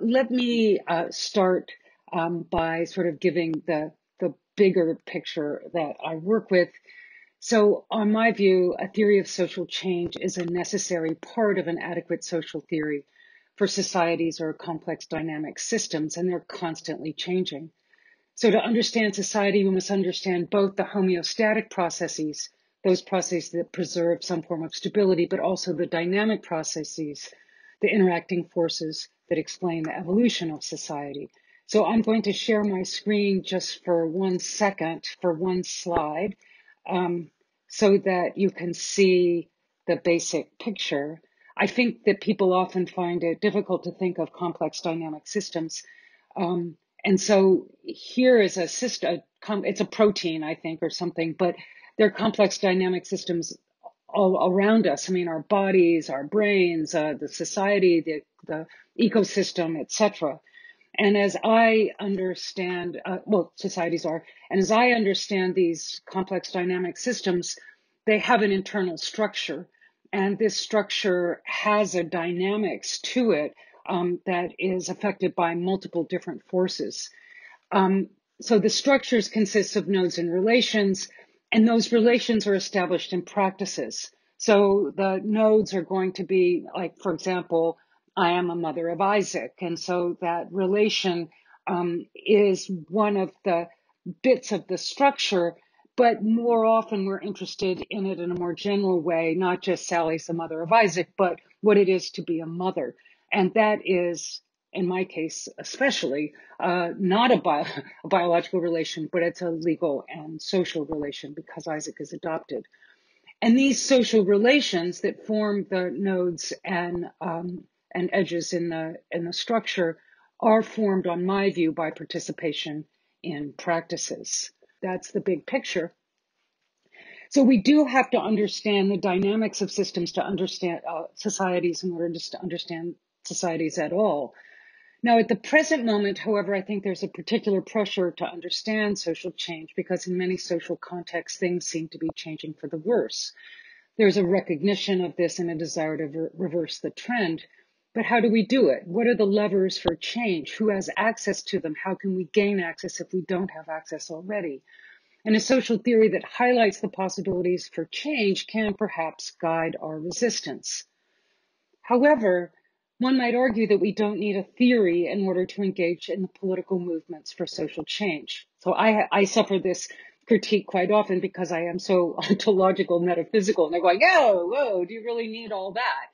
let me start by sort of giving the bigger picture that I work with. So on my view, a theory of social change is a necessary part of an adequate social theory for societies or complex dynamic systems, and they're constantly changing. So to understand society, we must understand both the homeostatic processes, those processes that preserve some form of stability, but also the dynamic processes, the interacting forces that explain the evolution of society. So I'm going to share my screen just for 1 second, for one slide, so that you can see the basic picture. I think that people often find it difficult to think of complex dynamic systems. And so here is a system, it's a protein, I think, or something, but there are complex dynamic systems all around us. I mean, our bodies, our brains, the society, the ecosystem, etc. And as I understand, societies are, and as I understand these complex dynamic systems, they have an internal structure. And this structure has a dynamics to it that is affected by multiple different forces. So the structures consist of nodes and relations, and those relations are established in practices. So the nodes are going to be, like, for example, I am a mother of Isaac. And so that relation is one of the bits of the structure, but more often we're interested in it in a more general way, not just Sally's the mother of Isaac, but what it is to be a mother. And that is, in my case especially, not a biological relation, but it's a legal and social relation because Isaac is adopted. And these social relations that form the nodes and edges in the structure are formed, on my view, by participation in practices. That's the big picture. So we do have to understand the dynamics of systems to understand societies in order to understand societies at all. Now, at the present moment, however, I think there's a particular pressure to understand social change because in many social contexts, things seem to be changing for the worse. There's a recognition of this and a desire to reverse the trend. But how do we do it? What are the levers for change? Who has access to them? How can we gain access if we don't have access already? And a social theory that highlights the possibilities for change can perhaps guide our resistance. However, one might argue that we don't need a theory in order to engage in the political movements for social change. So I suffer this critique quite often because I am so ontological, metaphysical, and they're going, "Oh, whoa, do you really need all that?"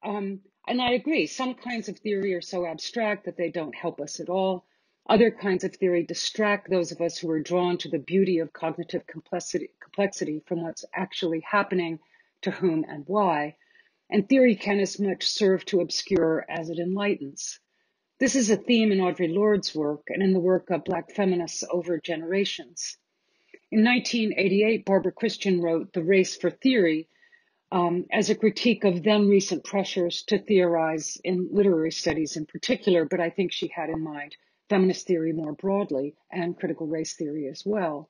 And I agree. Some kinds of theory are so abstract that they don't help us at all. Other kinds of theory distract those of us who are drawn to the beauty of cognitive complexity from what's actually happening to whom and why. And theory can as much serve to obscure as it enlightens. This is a theme in Audre Lorde's work and in the work of Black feminists over generations. In 1988, Barbara Christian wrote The Race for Theory as a critique of then recent pressures to theorize in literary studies in particular, but I think she had in mind feminist theory more broadly and critical race theory as well.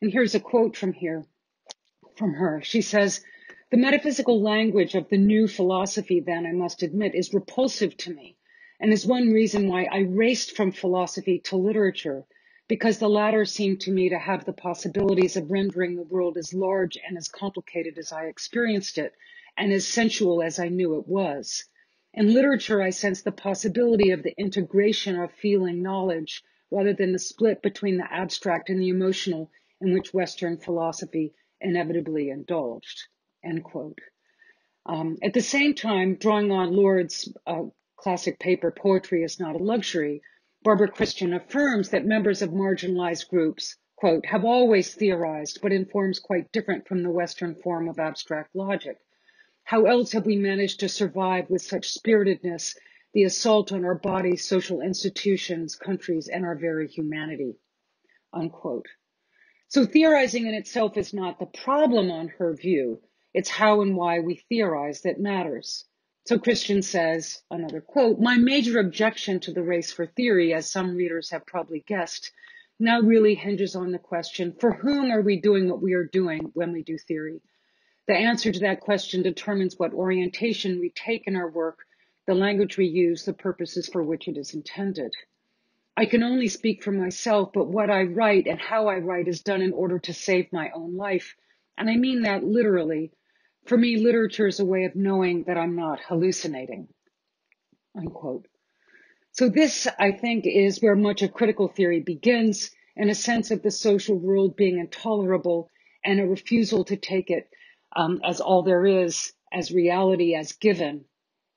And here's a quote from her. She says, "The metaphysical language of the new philosophy, then, I must admit, is repulsive to me, and is one reason why I raced from philosophy to literature, because the latter seemed to me to have the possibilities of rendering the world as large and as complicated as I experienced it, and as sensual as I knew it was. In literature, I sense the possibility of the integration of feeling knowledge, rather than the split between the abstract and the emotional in which Western philosophy inevitably indulged," end quote. At the same time, drawing on Lorde's classic paper, Poetry is Not a Luxury, Barbara Christian affirms that members of marginalized groups, quote, "have always theorized, but in forms quite different from the Western form of abstract logic. How else have we managed to survive with such spiritedness the assault on our bodies, social institutions, countries, and our very humanity," unquote. So theorizing in itself is not the problem on her view. It's how and why we theorize that matters. So Christian says, another quote, "My major objection to the race for theory, as some readers have probably guessed, now really hinges on the question, for whom are we doing what we are doing when we do theory? The answer to that question determines what orientation we take in our work, the language we use, the purposes for which it is intended. I can only speak for myself, but what I write and how I write is done in order to save my own life. And I mean that literally. For me, literature is a way of knowing that I'm not hallucinating, unquote. So this, I think, is where much of critical theory begins, in a sense of the social world being intolerable and a refusal to take it as all there is, as reality, as given.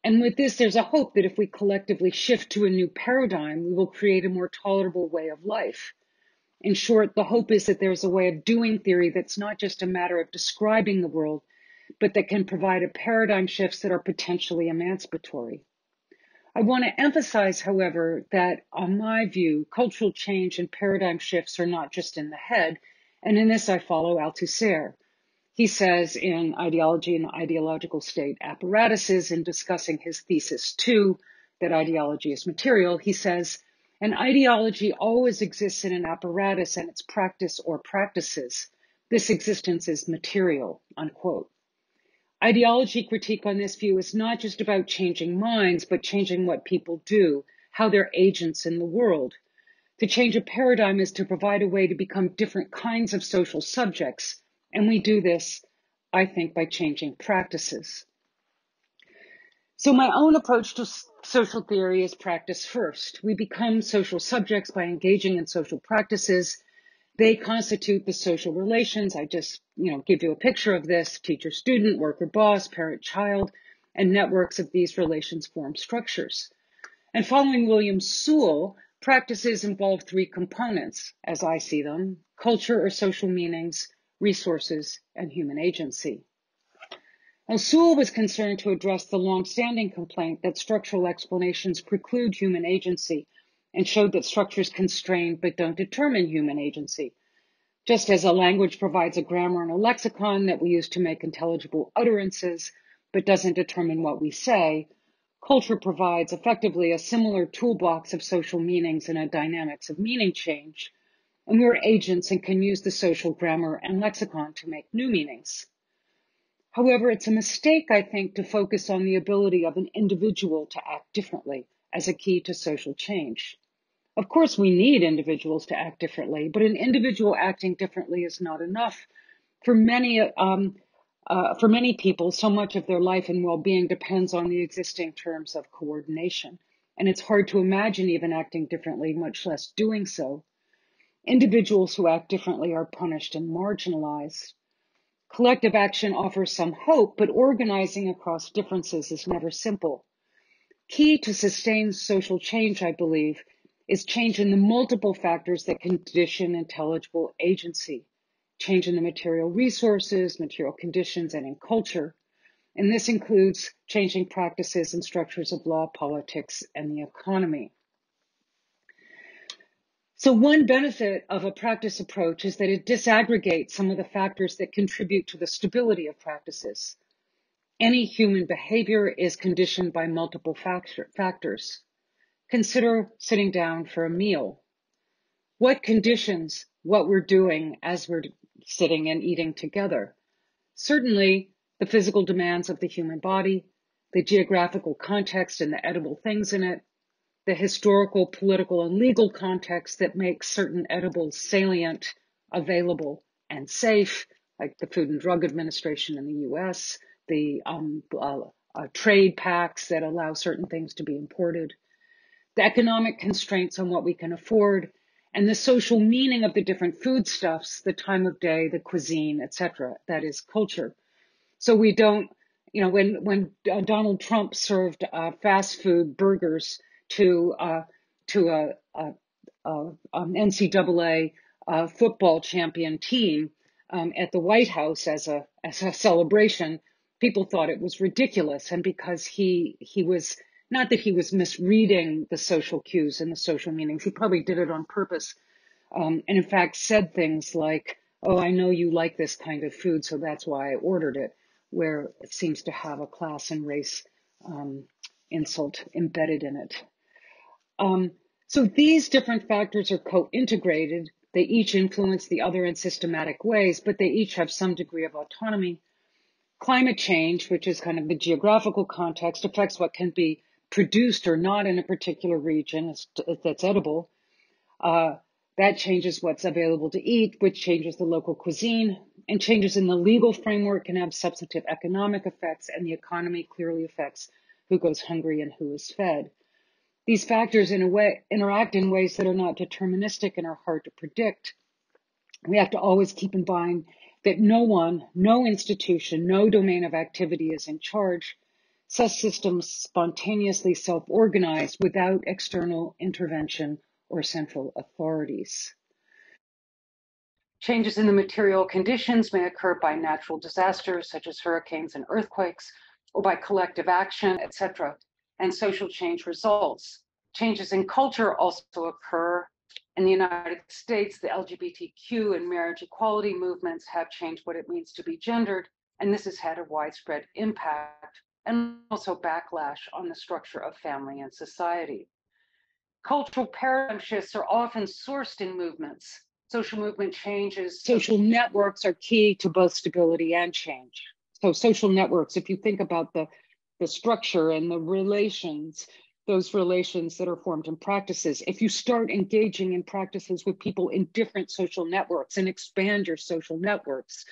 And with this, there's a hope that if we collectively shift to a new paradigm, we will create a more tolerable way of life. In short, the hope is that there's a way of doing theory that's not just a matter of describing the world, but that can provide a paradigm shifts that are potentially emancipatory. I want to emphasize, however, that on my view, cultural change and paradigm shifts are not just in the head, and in this I follow Althusser. He says in Ideology and Ideological State Apparatuses, in discussing his thesis 2, that ideology is material, he says, an ideology always exists in an apparatus and its practice or practices. This existence is material, unquote. Ideology critique on this view is not just about changing minds, but changing what people do, how they're agents in the world. To change a paradigm is to provide a way to become different kinds of social subjects, and we do this, I think, by changing practices. So my own approach to social theory is practice first. We become social subjects by engaging in social practices. They constitute the social relations. I just, give you a picture of this: teacher-student, worker-boss, parent-child, and networks of these relations form structures. And following William Sewell, practices involve three components, as I see them: culture or social meanings, resources, and human agency. Now, Sewell was concerned to address the long-standing complaint that structural explanations preclude human agency, and showed that structures constrain but don't determine human agency. Just as a language provides a grammar and a lexicon that we use to make intelligible utterances, but doesn't determine what we say, culture provides effectively a similar toolbox of social meanings and a dynamics of meaning change, and we're agents and can use the social grammar and lexicon to make new meanings. However, it's a mistake, I think, to focus on the ability of an individual to act differently as a key to social change. Of course, we need individuals to act differently, but an individual acting differently is not enough. For many people, so much of their life and well-being depends on the existing terms of coordination, and it's hard to imagine even acting differently, much less doing so. Individuals who act differently are punished and marginalized. Collective action offers some hope, but organizing across differences is never simple. Key to sustained social change, I believe, is change in the multiple factors that condition intelligible agency: change in the material resources, material conditions, and in culture. And this includes changing practices and structures of law, politics, and the economy. So one benefit of a practice approach is that it disaggregates some of the factors that contribute to the stability of practices. Any human behavior is conditioned by multiple factors. Consider sitting down for a meal. What conditions what we're doing as we're sitting and eating together? Certainly, the physical demands of the human body, the geographical context and the edible things in it, the historical, political, and legal context that makes certain edibles salient, available, and safe, like the Food and Drug Administration in the US, the trade pacts that allow certain things to be imported, the economic constraints on what we can afford, and the social meaning of the different foodstuffs, the time of day, the cuisine, etc. That is culture. So we don't, when Donald Trump served fast food burgers to a NCAA football champion team at the White House as a celebration, people thought it was ridiculous. And because he was, not that he was misreading the social cues and the social meanings, he probably did it on purpose. And in fact said things like, "Oh, I know you like this kind of food, so that's why I ordered it," where it seems to have a class and race insult embedded in it. So these different factors are co-integrated. They each influence the other in systematic ways, but they each have some degree of autonomy. Climate change, which is kind of the geographical context, affects what can be produced or not in a particular region that's edible, that changes what's available to eat, which changes the local cuisine, and changes in the legal framework can have substantive economic effects, and the economy clearly affects who goes hungry and who is fed. These factors in a way interact in ways that are not deterministic and are hard to predict. We have to always keep in mind that no one, no institution, no domain of activity is in charge. Such systems spontaneously self-organize without external intervention or central authorities. Changes in the material conditions may occur by natural disasters such as hurricanes and earthquakes, or by collective action, etc., and social change results. Changes in culture also occur. In the United States, the LGBTQ and marriage equality movements have changed what it means to be gendered, and this has had a widespread impact and also backlash on the structure of family and society. Cultural paradigm shifts are often sourced in movements. Social movement changes. Social networks are key to both stability and change. So social networks, if you think about the structure and the relations, those relations that are formed in practices, if you start engaging in practices with people in different social networks and expand your social networks,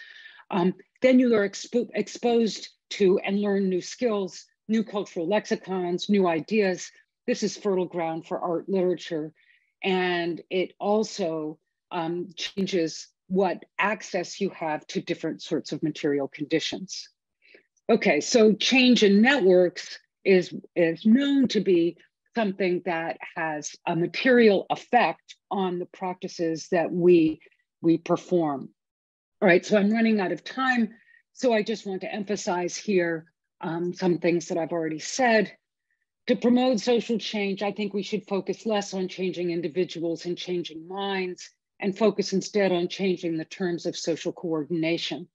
then you are exposed to and learn new skills, new cultural lexicons, new ideas. This is fertile ground for art literature. And it also changes what access you have to different sorts of material conditions. Okay, so change in networks is known to be something that has a material effect on the practices that we perform. All right, so I'm running out of time. So I just want to emphasize here some things that I've already said. To promote social change, I think we should focus less on changing individuals and changing minds, and focus instead on changing the terms of social coordination.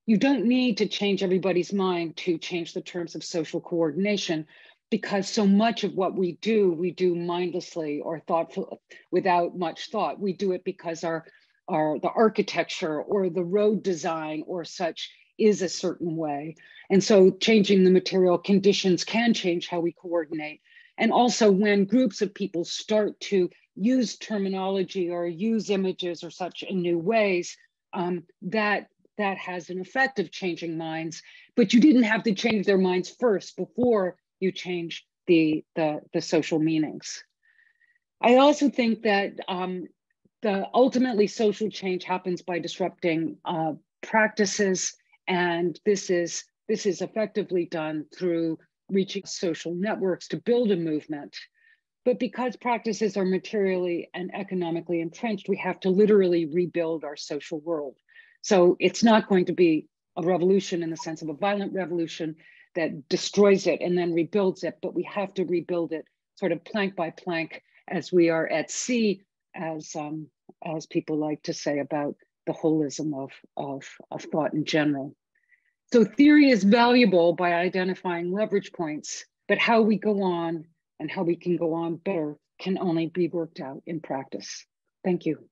You don't need to change everybody's mind to change the terms of social coordination, because so much of what we do mindlessly or thoughtful, without much thought. We do it because the architecture or the road design or such is a certain way. And so changing the material conditions can change how we coordinate. And also when groups of people start to use terminology or use images or such in new ways, that has an effect of changing minds, but you didn't have to change their minds first before you change the social meanings. I also think that the ultimately social change happens by disrupting practices, and this is effectively done through reaching social networks to build a movement. But because practices are materially and economically entrenched, we have to literally rebuild our social world. So it's not going to be a revolution in the sense of a violent revolution that destroys it and then rebuilds it, but we have to rebuild it sort of plank by plank as we are at sea, as people like to say about the holism of thought in general. So theory is valuable by identifying leverage points, but how we go on and how we can go on better can only be worked out in practice. Thank you.